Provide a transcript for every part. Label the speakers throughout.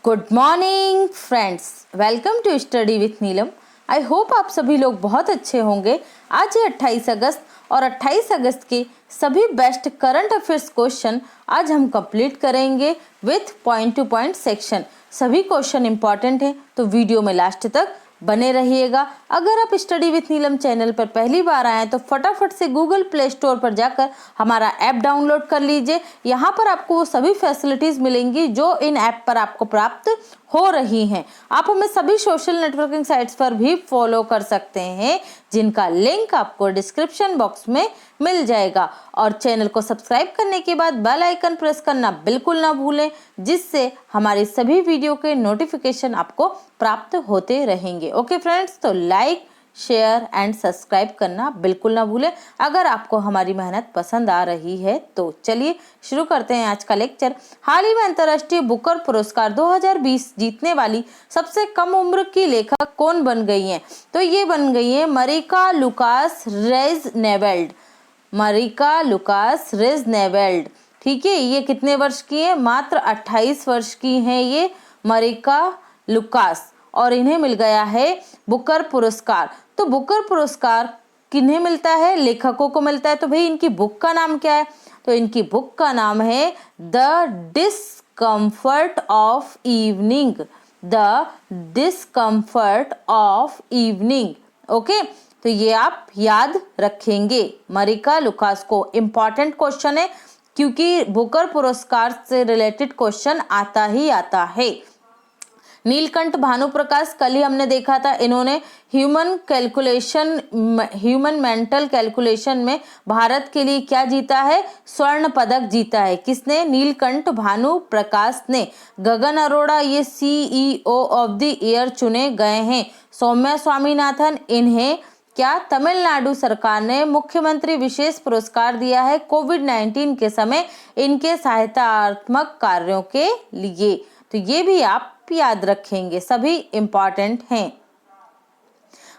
Speaker 1: Good morning friends, welcome to study with Neelam. I hope आप सभी लोग बहुत अच्छे होंगे। आज है 28 अगस्त और 28 अगस्त के सभी बेस्ट करंट अफेयर्स क्वेश्चन आज हम कंप्लीट करेंगे with point to point section. सभी क्वेश्चन इंपॉर्टेंट हैं तो वीडियो में लास्ट तक बने रहिएगा। अगर आप स्टडी विथ नीलम चैनल पर पहली बार आए हैं तो फटाफट से गूगल प्ले स्टोर पर जाकर हमारा ऐप डाउनलोड कर लीजिए। यहाँ पर आपको वो सभी फैसिलिटीज़ मिलेंगी जो इन ऐप पर आपको प्राप्त हो रही हैं। आप हमें सभी सोशल नेटवर्किंग साइट्स पर भी फॉलो कर सकते हैं, जिनका लिंक आपको डिस्क्रिप्शन बॉक्स में मिल जाएगा। और चैनल को सब्सक्राइब करने के बाद बेल आइकन प्रेस करना बिल्कुल ना भूलें, जिससे हमारी सभी वीडियो के नोटिफिकेशन आपको प्राप्त होते रहेंगे। ओके फ्रेंड्स, तो लाइक शेयर एंड सब्सक्राइब करना बिल्कुल ना भूलें अगर आपको हमारी मेहनत पसंद आ रही है। तो चलिए शुरू करते हैं आज का लेक्चर। हाल ही में अंतर्राष्ट्रीय बुकर पुरस्कार 2020 जीतने वाली सबसे कम उम्र की लेखक कौन बन गई हैं? तो ये बन गई है मरिका लुकास रेज़नेवेल्ड। मरिका लुकास रेज़नेवेल्ड, ठीक है। ये कितने वर्ष की है? मात्र 28 वर्ष की हैं ये मरिका लुकास, और इन्हें मिल गया है बुकर पुरस्कार। तो बुकर पुरस्कार किन्हें मिलता है? लेखकों को मिलता है। तो भाई इनकी बुक का नाम क्या है? तो इनकी बुक का नाम है the discomfort of evening. The discomfort of evening. Okay, तो ये आप याद रखेंगे मरिका लुकास को। इम्पॉर्टेंट क्वेश्चन है क्योंकि बुकर पुरस्कार से रिलेटेड क्वेश्चन आता ही आता है। नीलकंठ भानुप्रकाश, कल ही हमने देखा था, इन्होंने ह्यूमन मेंटल कैलकुलेशन में भारत के लिए क्या जीता है? स्वर्ण पदक जीता है। किसने? नीलकंठ भानुप्रकाश ने। गगन अरोड़ा ये CEO ऑफ द ईयर चुने गए हैं। सौम्या स्वामीनाथन, इन्हें क्या तमिलनाडु सरकार ने मुख्यमंत्री विशेष पुरस्कार दिया है कोविड-19 के समय इनके सहायतात्मक कार्यों के लिए। तो ये भी आप याद रखेंगे, सभी इंपॉर्टेंट हैं।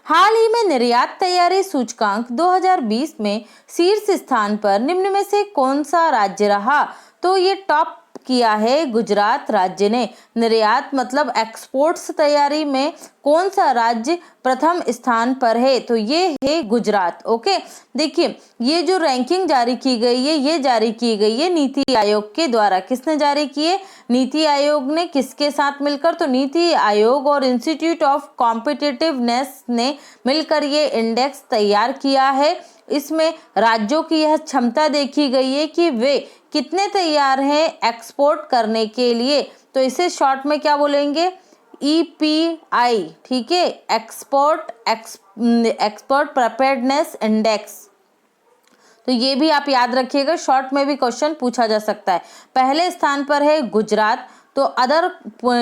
Speaker 1: हाल ही में निर्यात तैयारी सूचकांक 2020 में शीर्ष स्थान पर निम्न में से कौन सा राज्य रहा? तो ये टॉप किया है गुजरात राज्य ने। निर्यात मतलब एक्सपोर्ट्स तैयारी में कौन सा राज्य प्रथम स्थान पर है? तो ये है गुजरात। ओके, देखिए ये जो रैंकिंग जारी की गई है, ये जारी की गई है नीति आयोग के द्वारा। किसने जारी की है? नीति आयोग ने। किसके साथ मिलकर? तो नीति आयोग और इंस्टीट्यूट ऑफ कॉम्पिटिटिवनेस ने मिलकर ये इंडेक्स तैयार किया है। इसमें राज्यों की यह क्षमता देखी गई है कि वे कितने तैयार हैं एक्सपोर्ट करने के लिए। तो इसे शॉर्ट में क्या बोलेंगे? EPI, ठीक है, एक्सपोर्ट प्रिपेयर्डनेस इंडेक्स। तो ये भी आप याद रखिएगा, शॉर्ट में भी क्वेश्चन पूछा जा सकता है। पहले स्थान पर है गुजरात, तो अदर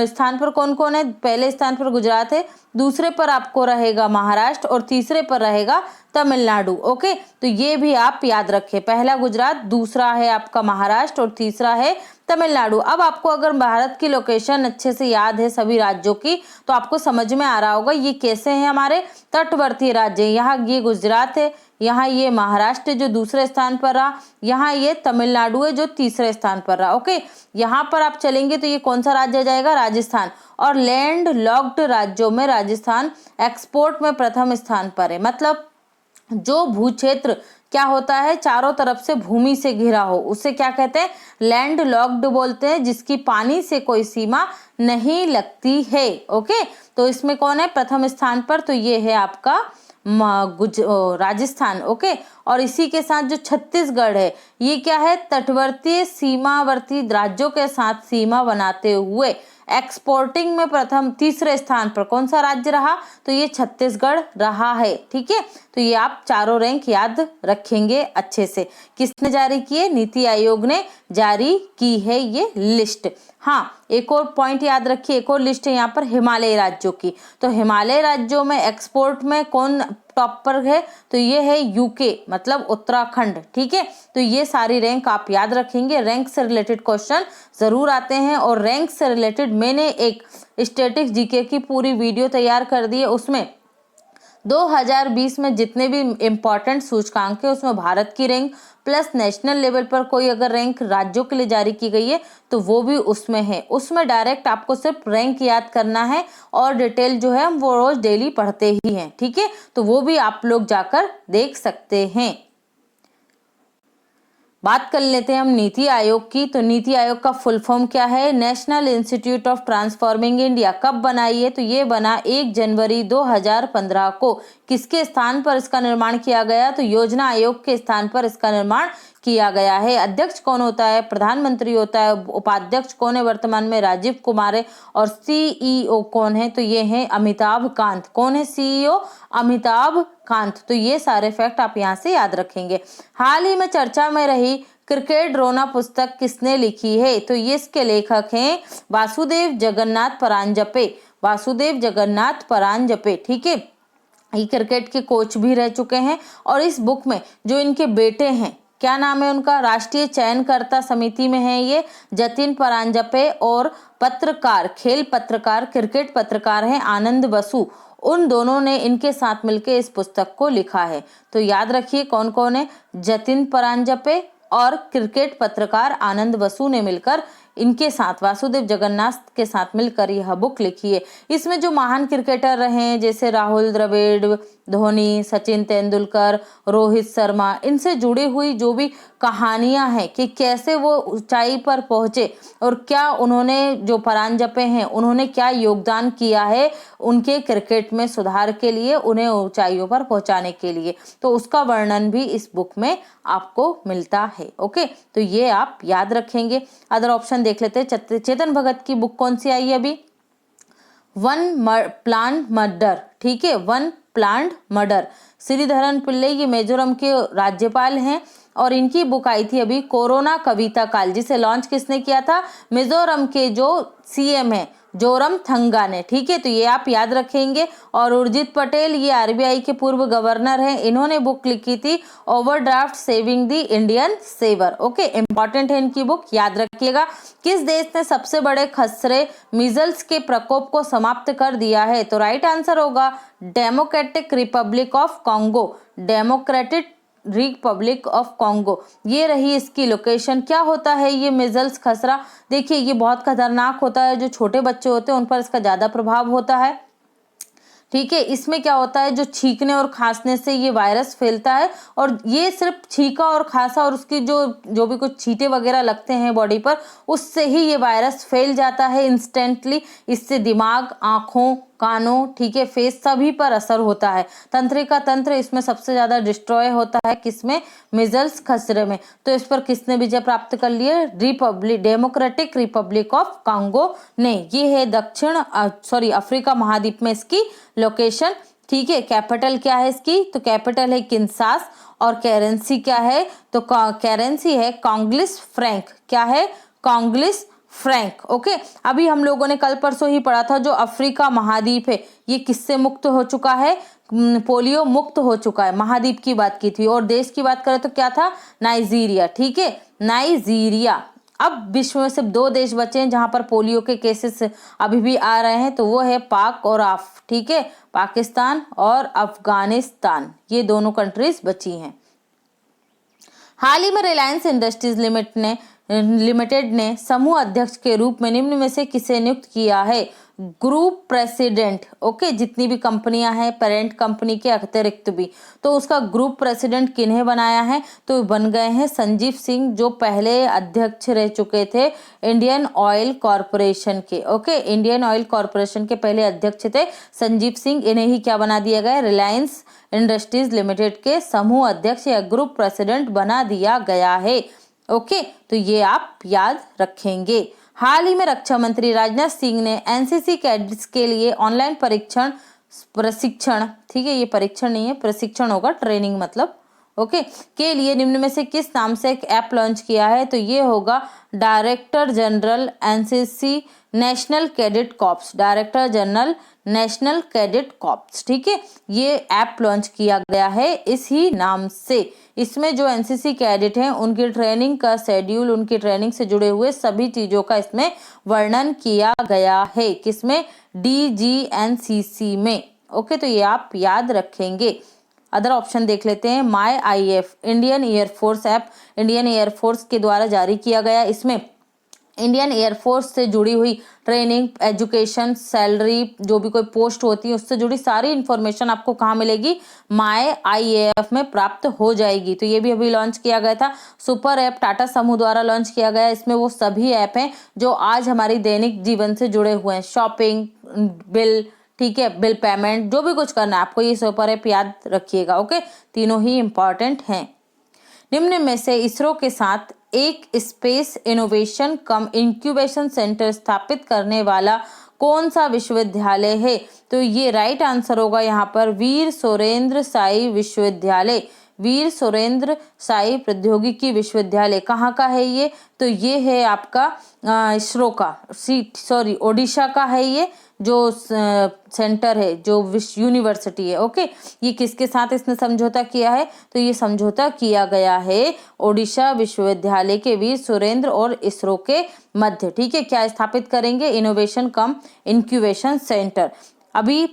Speaker 1: स्थान पर कौन कौन है? पहले स्थान पर गुजरात है, दूसरे पर आपको रहेगा महाराष्ट्र और तीसरे पर रहेगा तमिलनाडु। ओके, तो ये भी आप याद रखें, पहला गुजरात, दूसरा है आपका महाराष्ट्र और तीसरा है तमिलनाडु। अब आपको अगर भारत की लोकेशन अच्छे से याद है सभी राज्यों की, तो आपको समझ में आ रहा होगा ये कैसे हैं हमारे तटवर्ती राज्य। यहाँ ये गुजरात है, यहाँ ये महाराष्ट्र जो दूसरे स्थान पर रहा, यहाँ ये तमिलनाडु है जो तीसरे स्थान पर रहा। ओके, यहाँ पर आप चलेंगे तो ये कौन सा राज्य आ जाएगा? राजस्थान। और लैंड लॉक्ड राज्यों में राजस्थान एक्सपोर्ट में प्रथम स्थान पर है। मतलब जो भू क्षेत्र क्या होता है, चारों तरफ से भूमि से घिरा हो, उसे क्या कहते हैं? लैंड लॉक्ड बोलते हैं, जिसकी पानी से कोई सीमा नहीं लगती है। ओके, तो इसमें कौन है प्रथम स्थान पर? तो ये है आपका राजस्थान। ओके, और इसी के साथ जो छत्तीसगढ़ है, ये क्या है? तटवर्ती सीमावर्ती राज्यों के साथ सीमा बनाते हुए एक्सपोर्टिंग में प्रथम तीसरे स्थान पर कौन सा राज्य रहा? तो ये छत्तीसगढ़ रहा है। ठीक है, तो ये आप चारों रैंक याद रखेंगे अच्छे से। किसने जारी किए? नीति आयोग ने जारी की है ये लिस्ट। हाँ, एक और पॉइंट याद रखिए, एक और लिस्ट है यहाँ पर हिमालय राज्यों की। तो हिमालय राज्यों में एक्सपोर्ट में कौन टॉप पर है? तो ये है UK, मतलब उत्तराखंड। ठीक है, तो ये सारी रैंक आप याद रखेंगे। रैंक से रिलेटेड क्वेश्चन जरूर आते हैं, और रैंक से रिलेटेड मैंने एक स्टैटिक्स GK की पूरी वीडियो तैयार कर दी है। उसमें 2020 में जितने भी इम्पोर्टेंट सूचकांक है उसमें भारत की रैंक प्लस नेशनल लेवल पर कोई अगर रैंक राज्यों के लिए जारी की गई है तो वो भी उसमें है। उसमें डायरेक्ट आपको सिर्फ रैंक याद करना है और डिटेल जो है हम वो रोज डेली पढ़ते ही हैं, ठीक है, तो वो भी आप लोग जाकर देख सकते हैं। बात कर लेते हैं हम नीति आयोग की। तो नीति आयोग का फुल फॉर्म क्या है? National institute of transforming India. कब बनाई है? तो ये बना 1 जनवरी 2015 को। किसके स्थान पर इसका निर्माण किया गया? तो योजना आयोग के स्थान पर इसका निर्माण किया गया है। अध्यक्ष कौन होता है? प्रधानमंत्री होता है। उपाध्यक्ष कौन है? वर्तमान में राजीव कुमार है। और सीईओ कौन है? तो ये है अमिताभ कांत। कौन है सीईओ? अमिताभ कांत। तो ये सारे फैक्ट आप यहाँ से याद रखेंगे। हाल ही में चर्चा में रही क्रिकेट रोना पुस्तक किसने लिखी है? तो ये इसके लेखक हैं वासुदेव जगन्नाथ परांजपे। वासुदेव जगन्नाथ परांजपे, ठीक है। ये क्रिकेट के कोच भी रह चुके हैं। और इस बुक में जो इनके बेटे हैं, क्या नाम है उनका? राष्ट्रीय चयनकर्ता समिति में है ये जतिन परांजपे। और पत्रकार, खेल पत्रकार, क्रिकेट पत्रकार हैं आनंद बसु। उन दोनों ने इनके साथ मिलकर इस पुस्तक को लिखा है। तो याद रखिए कौन कौन है? जतिन परांजपे और क्रिकेट पत्रकार आनंद बसु ने मिलकर इनके साथ वासुदेव जगन्नाथ के साथ मिलकर यह बुक लिखी है। इसमें जो महान क्रिकेटर रहे हैं जैसे राहुल द्रविड़, धोनी, सचिन तेंदुलकर, रोहित शर्मा, इनसे जुड़ी हुई जो भी कहानियां हैं कि कैसे वो ऊंचाई पर पहुंचे और क्या उन्होंने, जो परांजपे हैं, उन्होंने क्या योगदान किया है उनके क्रिकेट में सुधार के लिए, उन्हें ऊंचाइयों पर पहुंचाने के लिए, तो उसका वर्णन भी इस बुक में आपको मिलता है। ओके, तो ये आप याद रखेंगे। अदर ऑप्शन देख लेते हैं। चेतन भगत की बुक कौन सी आई है अभी? वन प्लांट मर्डर, ठीक है, वन प्लांट मर्डर। श्रीधरन पिल्ले ये मिजोरम के राज्यपाल हैं और इनकी बुक आई थी अभी कोरोना कविता काल, जिसे लॉन्च किसने किया था? मिजोरम के जो सीएम है जोरमथंगा ने, ठीक है, तो ये आप याद रखेंगे। और उर्जित पटेल ये आरबीआई के पूर्व गवर्नर हैं, इन्होंने बुक लिखी थी overdraft saving the Indian saver. Okay, important है इनकी बुक, याद रखिएगा। किस देश ने सबसे बड़े खसरे मीजल्स के प्रकोप को समाप्त कर दिया है? तो राइट आंसर होगा democratic Republic of Congo. Democratic Republic of Congo, ये रही इसकी लोकेशन। क्या होता है ये मीजल्स खसरा? देखिए ये बहुत खतरनाक होता है, जो छोटे बच्चे होते हैं उन पर इसका ज्यादा प्रभाव होता है, ठीक है। इसमें क्या होता है, जो छींकने और खांसने से ये वायरस फैलता है और ये सिर्फ छींका और खांसा और उसकी जो भी कुछ छींटे वगैरह लगते हैं बॉडी पर, उससे ही ये वायरस फैल जाता है इंस्टेंटली। इससे दिमाग, आंखों, कानों, ठीक है, फेस सभी पर असर होता है। तंत्रिका तंत्र इसमें सबसे ज्यादा डिस्ट्रॉय होता है, किसमें? मीजल्स खसरे में। तो इस पर किसने विजय प्राप्त कर लिया? डेमोक्रेटिक रिपब्लिक ऑफ कॉन्गो ने। ये है अफ्रीका महाद्वीप में इसकी लोकेशन, ठीक है। कैपिटल क्या है इसकी? तो कैपिटल है किंसास। और करेंसी क्या है? तो करेंसी है कॉन्गलिस फ्रैंक। क्या है? कॉन्गलिस फ्रैंक। ओके, अभी हम लोगों ने कल परसों ही पढ़ा था, जो अफ्रीका महाद्वीप है ये किससे मुक्त हो चुका है? पोलियो मुक्त हो चुका है। महाद्वीप की बात की थी। और देश की बात करें तो क्या था? नाइजीरिया, ठीक है, नाइजीरिया। अब विश्व में सिर्फ 2 देश बचे हैं जहां पर पोलियो के केसेस अभी भी आ रहे हैं, तो वो है पाक और ठीक है, पाकिस्तान और अफगानिस्तान, ये दोनों कंट्रीज बची हैं। हाल ही में रिलायंस इंडस्ट्रीज लिमिटेड ने समूह अध्यक्ष के रूप में निम्न में से किसे नियुक्त किया है? Group president. ओके, जितनी भी कंपनियां हैं पेरेंट कंपनी के अतिरिक्त भी, तो उसका ग्रुप प्रेसिडेंट किन्हें बनाया है? तो बन गए हैं संजीव सिंह, जो पहले अध्यक्ष रह चुके थे इंडियन ऑयल कॉरपोरेशन के। ओके, इंडियन ऑयल कॉरपोरेशन के पहले अध्यक्ष थे संजीव सिंह। इन्हें ही क्या बना दिया गया? रिलायंस इंडस्ट्रीज लिमिटेड के समूह अध्यक्ष या ग्रुप प्रेसिडेंट बना दिया गया है। ओके, तो ये आप याद रखेंगे। हाल ही में रक्षा मंत्री राजनाथ सिंह ने एनसीसी कैडेट्स के लिए ऑनलाइन प्रशिक्षण, ठीक है, ये परीक्षण नहीं है, प्रशिक्षण होगा, ट्रेनिंग मतलब, ओके, के लिए निम्न में से किस नाम से एक ऐप लॉन्च किया है? तो ये होगा director general NCC national cadet corps. Director general national cadet corps, ठीक है, ये ऐप लॉन्च किया गया है इसी नाम से। इसमें जो एनसीसी कैडेट हैं उनकी ट्रेनिंग का शेड्यूल, उनकी ट्रेनिंग से जुड़े हुए सभी चीजों का इसमें वर्णन किया गया है। किसमें? DGNCC में। ओके, तो ये आप याद रखेंगे। अदर ऑप्शन देख लेते हैं। माई IF Indian air force app Indian air force के द्वारा जारी किया गया। इसमें इंडियन एयरफोर्स से जुड़ी हुई ट्रेनिंग, एजुकेशन, सैलरी, जो भी कोई पोस्ट होती है उससे जुड़ी सारी इन्फॉर्मेशन आपको कहाँ मिलेगी, माई IAF में प्राप्त हो जाएगी। तो ये भी अभी लॉन्च किया गया था। सुपर ऐप टाटा समूह द्वारा लॉन्च किया गया। इसमें वो सभी ऐप हैं जो आज हमारी दैनिक जीवन से जुड़े हुए हैं। शॉपिंग, बिल, ठीक है, बिल पेमेंट, जो भी कुछ करना है आपको ये सुपर ऐप याद रखिएगा। ओके, तीनों ही इंपॉर्टेंट हैं। निम्न में से इसरो के साथ एक स्पेस इनोवेशन कम इंक्यूबेशन सेंटर स्थापित करने वाला कौन सा विश्वविद्यालय है? तो ये राइट आंसर होगा यहाँ पर वीर सोरेंद्र साई विश्वविद्यालय। वीर सोरेंद्र साई प्रौद्योगिकी विश्वविद्यालय कहाँ का है ये? तो ये है आपका इसरो का, ओडिशा का है ये जो सेंटर है, जो विश्व यूनिवर्सिटी है। ओके, ये किसके साथ इसने समझौता किया है? तो ये समझौता किया गया है ओडिशा विश्वविद्यालय के वीर सुरेंद्र और इसरो के मध्य। ठीक है, क्या स्थापित करेंगे? इनोवेशन कम इंक्यूबेशन सेंटर। अभी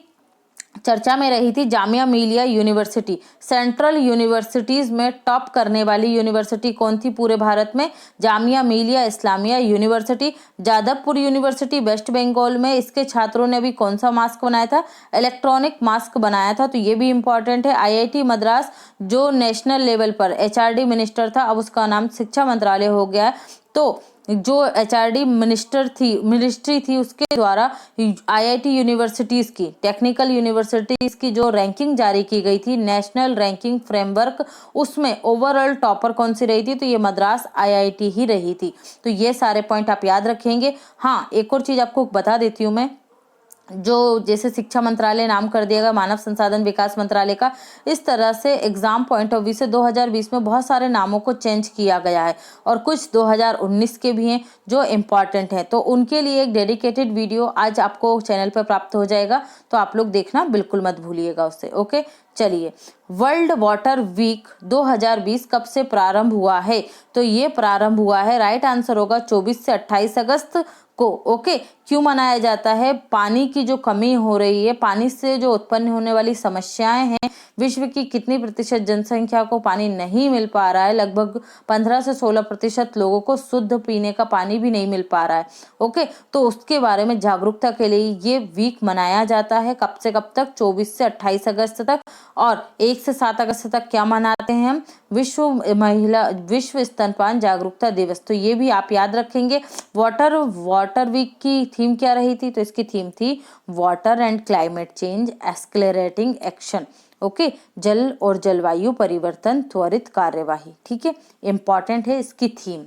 Speaker 1: चर्चा में रही थी Jamia Millia university. Central universities में टॉप करने वाली यूनिवर्सिटी कौन थी पूरे भारत में? जामिया मिलिया इस्लामिया यूनिवर्सिटी। जादवपुर यूनिवर्सिटी वेस्ट बंगाल में, इसके छात्रों ने भी कौन सा मास्क बनाया था? इलेक्ट्रॉनिक मास्क बनाया था। तो ये भी इंपॉर्टेंट है। IIT मद्रास जो नेशनल लेवल पर HRD मिनिस्टर था, अब उसका नाम शिक्षा मंत्रालय हो गया है। तो जो HRD मिनिस्ट्री थी उसके द्वारा IIT यूनिवर्सिटीज की, टेक्निकल यूनिवर्सिटीज की जो रैंकिंग जारी की गई थी, नेशनल रैंकिंग फ्रेमवर्क, उसमें ओवरऑल टॉपर कौन सी रही थी? तो ये मद्रास IIT ही रही थी। तो ये सारे पॉइंट आप याद रखेंगे। हाँ, एक और चीज आपको बता देती हूँ मैं, जो जैसे शिक्षा मंत्रालय नाम कर दिया गया मानव संसाधन विकास मंत्रालय का, इस तरह से एग्जाम पॉइंट ऑफ व्यू से 2020 में बहुत सारे नामों को चेंज किया गया है और कुछ 2019 के भी हैं जो इम्पॉर्टेंट हैं। तो उनके लिए एक डेडिकेटेड वीडियो आज आपको चैनल पर प्राप्त हो जाएगा, तो आप लोग देखना बिल्कुल मत भूलिएगा उससे। ओके, चलिए, वर्ल्ड वाटर वीक 2020 कब से प्रारंभ हुआ है? तो ये प्रारंभ हुआ है, राइट आंसर होगा 24 से 28 अगस्त को। ओके, क्यों मनाया जाता है? पानी की जो कमी हो रही है, पानी से जो उत्पन्न होने वाली समस्याएं हैं, विश्व की कितनी प्रतिशत जनसंख्या को पानी नहीं मिल पा रहा है? लगभग 15 से 16% लोगों को शुद्ध पीने का पानी भी नहीं मिल पा रहा है। ओके, तो उसके बारे में जागरूकता के लिए ये वीक मनाया जाता है। कब से कब तक? 24 से 28 अगस्त तक। और 1 से 7 अगस्त तक क्या मनाते हैं हम? विश्व स्तनपान जागरूकता दिवस। तो ये भी आप याद रखेंगे। वाटर वीक की थीम क्या रही थी? तो इसकी थीम थी water and climate change accelerating action. Okay, जल और जलवायु परिवर्तन त्वरित कार्यवाही। ठीक है, इंपॉर्टेंट है इसकी थीम,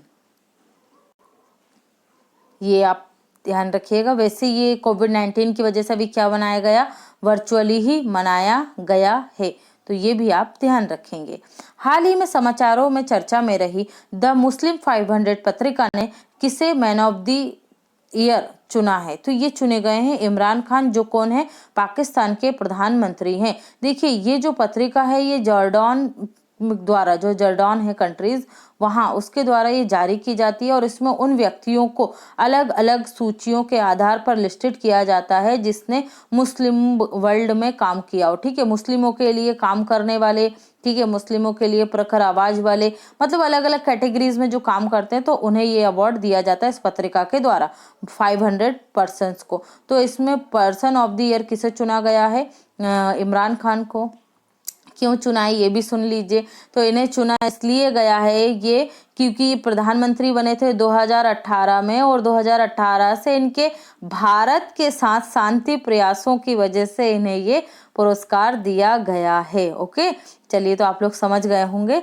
Speaker 1: ये आप ध्यान रखिएगा। वैसे ये कोविड-19 की वजह से भी क्या बनाया गया? वर्चुअली ही मनाया गया है, तो ये भी आप ध्यान रखेंगे। हाल ही में समाचारों में चर्चा में रही द मुस्लिम 500 पत्रिका ने किसे मैन ऑफ द ईयर चुना है? तो ये चुने गए हैं इमरान खान, जो कौन है? पाकिस्तान के प्रधानमंत्री हैं। देखिए, ये जो पत्रिका है ये जॉर्डन द्वारा, जो जॉर्डन है कंट्रीज, वहाँ उसके द्वारा ये जारी की जाती है और इसमें उन व्यक्तियों को अलग अलग सूचियों के आधार पर लिस्टेड किया जाता है जिसने मुस्लिम वर्ल्ड में काम किया हो। ठीक है, मुस्लिमों के लिए काम करने वाले, ठीक है, मुस्लिमों के लिए प्रखर आवाज वाले, मतलब अलग अलग कैटेगरीज में जो काम करते हैं, तो उन्हें ये अवार्ड दिया जाता है इस पत्रिका के द्वारा 500 पर्सन्स को। तो इसमें पर्सन ऑफ द ईयर किसे चुना गया है? इमरान खान को। क्यों चुना है ये भी सुन लीजिए। तो इन्हें चुना इसलिए गया है ये क्योंकि प्रधानमंत्री बने थे 2018 में और 2018 से इनके भारत के साथ शांति प्रयासों की वजह से इन्हें ये पुरस्कार दिया गया है। ओके, चलिए, तो आप लोग समझ गए होंगे।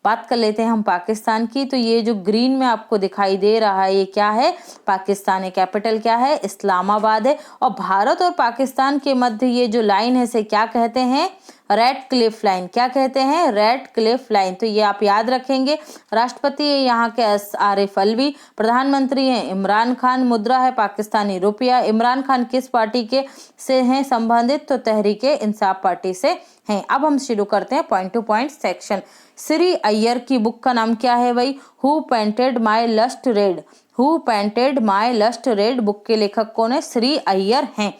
Speaker 1: बात कर लेते हैं हम पाकिस्तान की। तो ये जो ग्रीन में आपको दिखाई दे रहा है ये क्या है? पाकिस्तान है। कैपिटल क्या है? इस्लामाबाद है। और भारत और पाकिस्तान के मध्य ये जो लाइन है इसे क्या कहते हैं? Red Cliff line. क्या कहते हैं? Red Cliff line. तो ये आप याद रखेंगे। राष्ट्रपति है यहाँ के आरिफ अलवी, प्रधानमंत्री हैं इमरान खान, मुद्रा है पाकिस्तानी रुपया। इमरान खान किस पार्टी के से हैं संबंधित? तो तहरीक इंसाफ पार्टी से हैं। अब हम शुरू करते हैं point to point section. Shri Iyer की बुक का नाम क्या है भाई? Who painted my lust red. Who painted my lust red book के लेखक कौन है? श्री अय्यर हैं।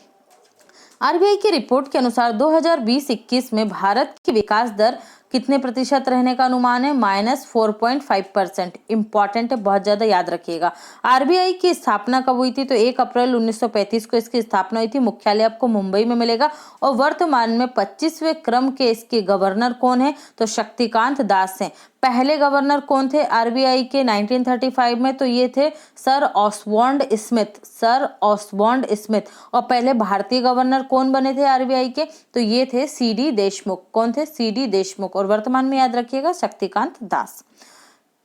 Speaker 1: आरबीआई की रिपोर्ट के अनुसार 2020-21 में भारत की विकास दर कितने प्रतिशत रहने का अनुमान है? -4.5%। इंपॉर्टेंट है, बहुत ज्यादा याद रखिएगा। आरबीआई की स्थापना कब हुई थी? तो 1 अप्रैल 1935 को इसकी स्थापना हुई थी। मुख्यालय आपको मुंबई में मिलेगा और वर्तमान में 25वें क्रम के इसके गवर्नर कौन है? तो शक्तिकांत दास हैं। पहले गवर्नर कौन थे आरबीआई के 1935 में? तो ये थे sir Osborne Smith, sir Osborne Smith. और पहले भारतीय गवर्नर कौन बने थे आरबीआई के? तो ये थे सीडी देशमुख। कौन थे? सीडी देशमुख। और वर्तमान में याद रखिएगा शक्तिकांत दास।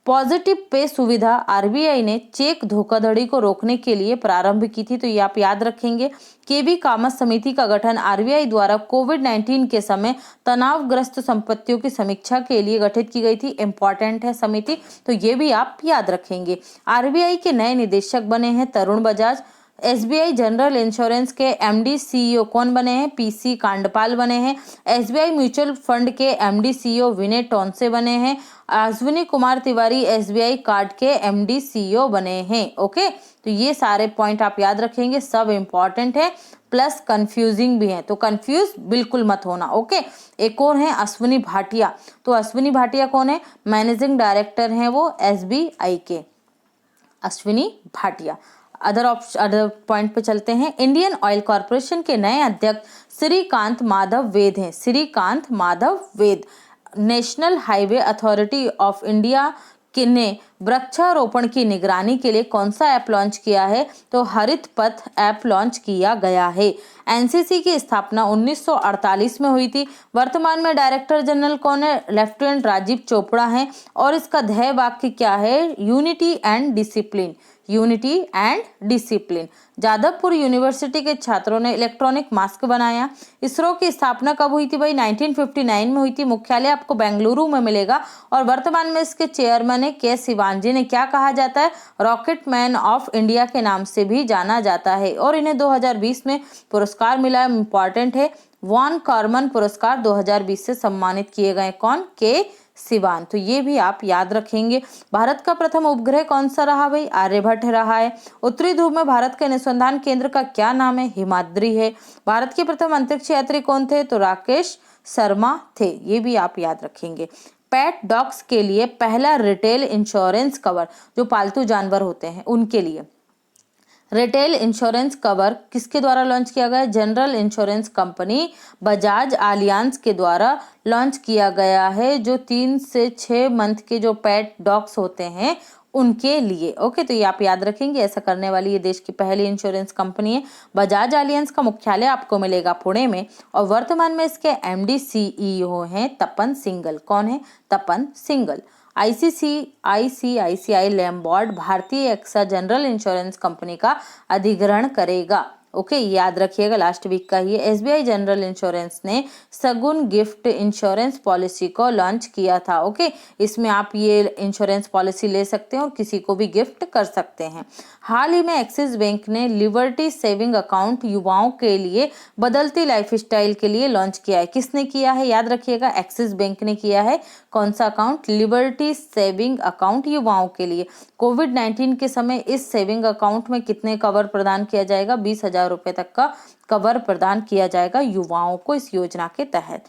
Speaker 1: पॉजिटिव पे सुविधा आरबीआई ने चेक धोखाधड़ी को रोकने के लिए प्रारंभ की थी। तो ये आप याद रखेंगे। केबी कामत समिति का गठन आरबीआई द्वारा कोविड-19 के समय तनावग्रस्त संपत्तियों की समीक्षा के लिए गठित की गई थी। इंपॉर्टेंट है समिति, तो ये भी आप याद रखेंगे। आरबीआई के नए निदेशक बने हैं Tarun Bajaj. SBI general insurance के एमडी सीईओ कौन बने हैं? पीसी कांडपाल बने हैं। एसबीआई म्यूचुअल फंड के एमडी सीईओ विनय टोंसे बने हैं। अश्विनी कुमार तिवारी एसबीआई कार्ड के एमडी सीईओ बने हैं। ओके, तो ये सारे पॉइंट आप याद रखेंगे, सब इंपॉर्टेंट है प्लस कंफ्यूजिंग भी है, तो कंफ्यूज बिल्कुल मत होना। ओके, एक और है अश्विनी भाटिया। तो अश्विनी भाटिया कौन है? मैनेजिंग डायरेक्टर हैं वो एसबीआई के, अश्विनी भाटिया। अदर पॉइंट पे चलते हैं। इंडियन ऑयल कॉर्पोरेशन के नए अध्यक्ष श्रीकांत माधव वेद हैं। Shrikant Madhav Ved. National Highway Authority of India ने वृक्षारोपण की निगरानी के लिए कौन सा ऐप लॉन्च किया है? तो हरित पथ ऐप लॉन्च किया गया है। एनसीसी की स्थापना 1948 में हुई थी। वर्तमान में डायरेक्टर जनरल कौन है? लेफ्टिनेंट राजीव चोपड़ा हैं। और इसका ध्येय वाक्य क्या है? Unity and discipline, unity and discipline. Jadavpur university के छात्रों ने इलेक्ट्रॉनिक मास्क बनाया। इसरो की स्थापना कब हुई थी भाई? 1959 में हुई थी। मुख्यालय आपको बेंगलुरु में मिलेगा और वर्तमान में इसके चेयरमैन है के सिवान, जिन्हें क्या कहा जाता है? रॉकेट मैन ऑफ इंडिया के नाम से भी जाना जाता है। और इन्हें 2020 में पुरस्कार मिला, इंपॉर्टेंट है। वॉन कार्मन पुरस्कार 2020 से सम्मानित किए गए। कौन? के सिवान। तो ये भी आप याद रखेंगे। भारत का प्रथम उपग्रह कौन सा रहा भाई? आर्यभट्ट रहा है। उत्तरी ध्रुव में भारत के अनुसंधान केंद्र का क्या नाम है? हिमाद्री है। भारत के प्रथम अंतरिक्ष यात्री कौन थे? तो राकेश शर्मा थे। ये भी आप याद रखेंगे। पेट डॉग्स के लिए पहला रिटेल इंश्योरेंस कवर, जो पालतू जानवर होते हैं उनके लिए रिटेल इंश्योरेंस कवर किसके द्वारा लॉन्च किया गया? General insurance company Bajaj Allianz के द्वारा लॉन्च किया गया है, जो 3 से 6 मंथ के जो पेट डॉग्स होते हैं उनके लिए। ओके, तो ये आप याद रखेंगे। ऐसा करने वाली ये देश की पहली इंश्योरेंस कंपनी है। बजाज आलियांज का मुख्यालय आपको मिलेगा पुणे में और वर्तमान में इसके एमडी सीईओ हैं तपन सिंघल। कौन है? तपन सिंघल। आईसीआईसीआई लैम्बॉर्ड भारतीय एक्सा जनरल इंश्योरेंस कंपनी का अधिग्रहण करेगा। ओके, याद रखिएगा, लास्ट वीक का ही। एसबीआई जनरल इंश्योरेंस ने सगुन गिफ्ट इंश्योरेंस पॉलिसी को लॉन्च किया था। ओके, इसमें आप ये इंश्योरेंस पॉलिसी ले सकते हैं और किसी को भी गिफ्ट कर सकते हैं। हाल ही में एक्सिस बैंक ने लिबर्टी सेविंग अकाउंट युवाओं के लिए बदलती लाइफस्टाइल के लिए लॉन्च किया है। किसने किया है? याद रखिएगा, एक्सिस बैंक ने किया है। कौन सा अकाउंट? लिबर्टी सेविंग अकाउंट युवाओं के लिए। कोविड-19 के समय इस सेविंग अकाउंट में कितने कवर प्रदान किया जाएगा? 20,000 रुपए तक का कवर प्रदान किया जाएगा युवाओं को इस योजना के तहत।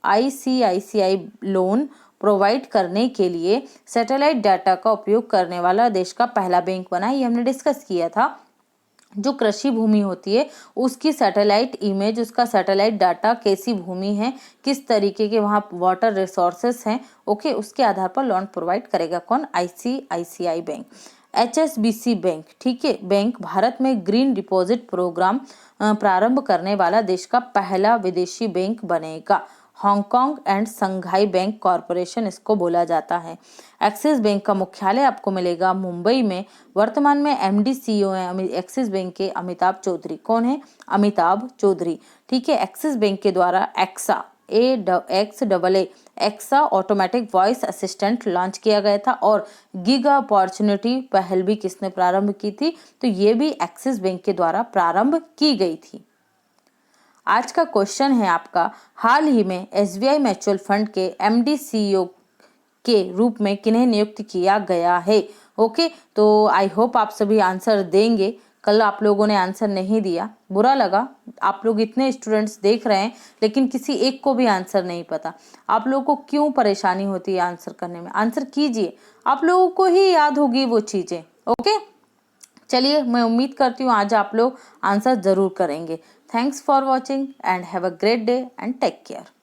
Speaker 1: आईसीआईसीआई लोन प्रोवाइड करने के लिए सैटेलाइट डाटा का उपयोग करने वाला देश का पहला बैंक बना। ये हमने डिस्कस किया था। जो कृषि भूमि होती है उसकी सैटेलाइट इमेज, उसका सैटेलाइट डाटा, कैसी भूमि है, किस तरीके के वहाँ वाटर रिसोर्सेस हैं, ओके, उसके आधार पर लोन प्रोवाइड करेगा। कौन? ICICI bank. एचएसबीसी बैंक, ठीक है, बैंक भारत में ग्रीन डिपॉजिट प्रोग्राम प्रारंभ करने वाला देश का पहला विदेशी बैंक बनेगा। Hong Kong and Shanghai bank corporation इसको बोला जाता है। एक्सिस बैंक का मुख्यालय आपको मिलेगा मुंबई में। वर्तमान में एमडी सीईओ हैं एक्सिस बैंक के अमिताभ चौधरी। कौन है? अमिताभ चौधरी, ठीक है। एक्सिस बैंक के द्वारा Axa Axa automatic voice assistant launch किया गया था और गिग अपॉर्चुनिटी पहल भी किसने प्रारंभ की थी? तो ये भी एक्सिस बैंक के द्वारा प्रारंभ की गई थी। आज का क्वेश्चन है आपका, हाल ही में एसबीआई म्यूचुअल फंड के एमडी सीईओ के रूप में किन्हें नियुक्त किया गया है? ओके, तो आई होप आप सभी आंसर देंगे। कल आप लोगों ने आंसर नहीं दिया, बुरा लगा। आप लोग इतने स्टूडेंट्स देख रहे हैं लेकिन किसी एक को भी आंसर नहीं पता। आप लोगों को क्यों परेशानी होती है आंसर करने में? आंसर कीजिए, आप लोगों को ही याद होगी वो चीज़ें। ओके, चलिए मैं उम्मीद करती हूँ आज आप लोग आंसर ज़रूर करेंगे। Thanks for watching and have a great day and take care.